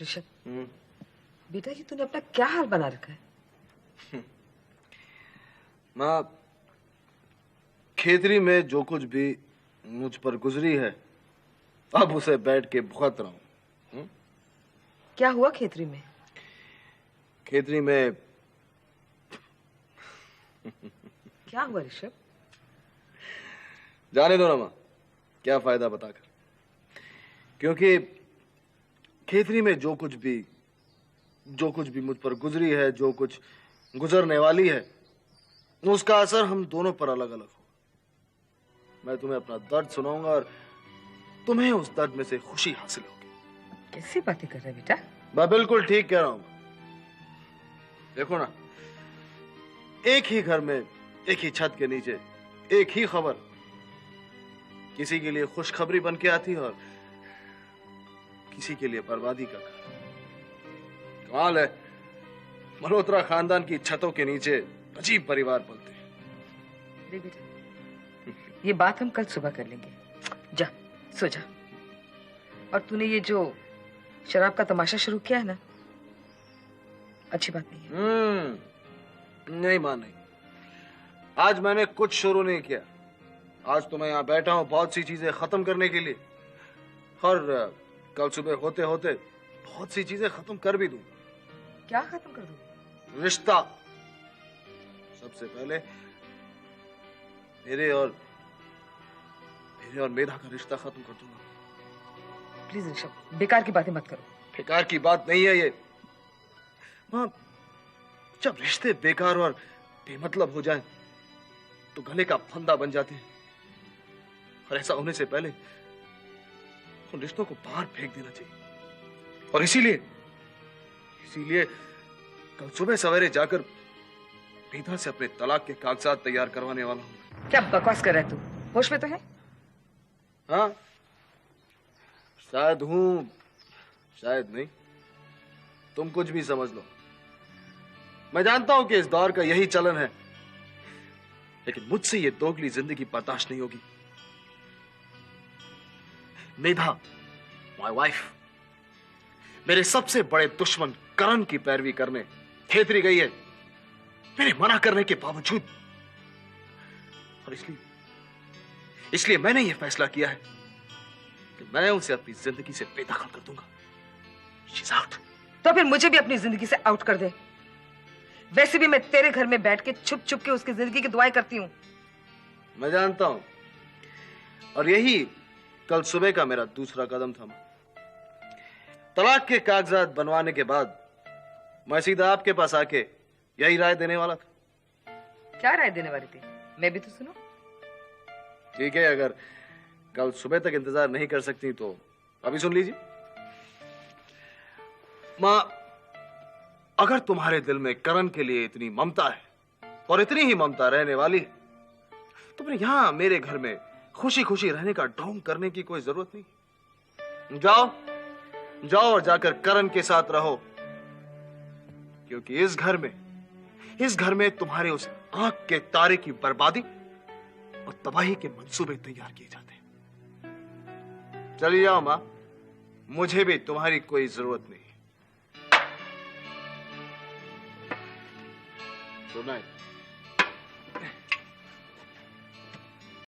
ऋषभ, बेटा ये तूने अपना क्या हाल बना रखा है? माँ, खेतरी में जो कुछ भी मुझ पर गुजरी है, अब उसे बैठ के भुगत रहा हूँ। क्या हुआ खेतरी में? खेतरी में क्या हुआ ऋषभ? जाने दो ना माँ, क्या फायदा बताकर, क्योंकि खेतरी में जो कुछ भी मुझ पर गुजरी है, जो कुछ गुजरने वाली है, उसका असर हम दोनों पर अलग अलग होगा। मैं तुम्हें अपना दर्द सुनाऊंगा और तुम्हें उस दर्द में से खुशी हासिल होगी। कैसी बातें कर रहे बेटा? मैं बिल्कुल ठीक कह रहा हूं। देखो ना, एक ही घर में, एक ही छत के नीचे, एक ही खबर किसी के लिए खुशखबरी बन के आती है और किसी के लिए बर्बादी का कमाल है। मल्होत्रा खानदान की छतों के नीचे अजीब परिवार पलते हैं। देख बेटा, ये बात हम कल सुबह कर लेंगे। जा सो जा। और तूने ये जो शराब का तमाशा शुरू किया है ना, अच्छी बात नहीं है। नहीं मां, नहीं। आज मैंने कुछ शुरू नहीं किया। आज तो मैं यहाँ बैठा हूँ बहुत सी चीजें खत्म करने के लिए, और कल सुबह होते होते बहुत सी चीजें खत्म कर भी दूं। क्या खत्म कर दूं? रिश्ता। सबसे पहले मेरे और मेधा का रिश्ता खत्म कर दूंगा। प्लीज ऋषभ, बेकार की बातें मत करो। बेकार की बात नहीं है ये मां। जब रिश्ते बेकार और बेमतलब हो जाए तो गले का फंदा बन जाते हैं, और ऐसा होने से पहले उन रिश्तों को बाहर फेंक देना चाहिए। और इसीलिए कल सुबह सवेरे जाकर मेधा से अपने तलाक के कागजात तैयार करवाने वाला हूं। क्या बकवास कर रहा है तू? होश में तो है? हाँ, शायद हूं, शायद नहीं। तुम कुछ भी समझ लो। मैं जानता हूं कि इस दौर का यही चलन है, लेकिन मुझसे ये दोगली जिंदगी बर्दाश्त नहीं होगी। मेधा, माय वाइफ, मेरे सबसे बड़े दुश्मन करण की पैरवी करने खेतरी गई है, मेरे मना करने के बावजूद। और इसलिए मैंने यह फैसला किया है कि मैं उसे अपनी जिंदगी से बेदखल कर दूंगा। She's out. तो फिर मुझे भी अपनी जिंदगी से आउट कर दे। वैसे भी मैं तेरे घर में बैठ के छुप छुप के उसकी जिंदगी की दुआएं करती हूँ। मैं जानता हूं, और यही कल सुबह का मेरा दूसरा कदम था। तलाक के कागजात बनवाने के बाद मैं सीधा आपके पास आके यही राय देने वाला था। क्या राय देने वाली थी? मैं भी तो सुनो। ठीक है, अगर कल सुबह तक इंतजार नहीं कर सकती तो अभी सुन लीजिए। मां, अगर तुम्हारे दिल में करण के लिए इतनी ममता है, और इतनी ही ममता रहने वाली है, तो फिर यहां मेरे घर में खुशी खुशी रहने का ढोंग करने की कोई जरूरत नहीं। जाओ और जाकर करण के साथ रहो, क्योंकि इस घर में तुम्हारे उस आंख के तारे की बर्बादी और तबाही के मंसूबे तैयार किए जाते हैं। चलिए जाओ मां, मुझे भी तुम्हारी कोई जरूरत नहीं। Good night.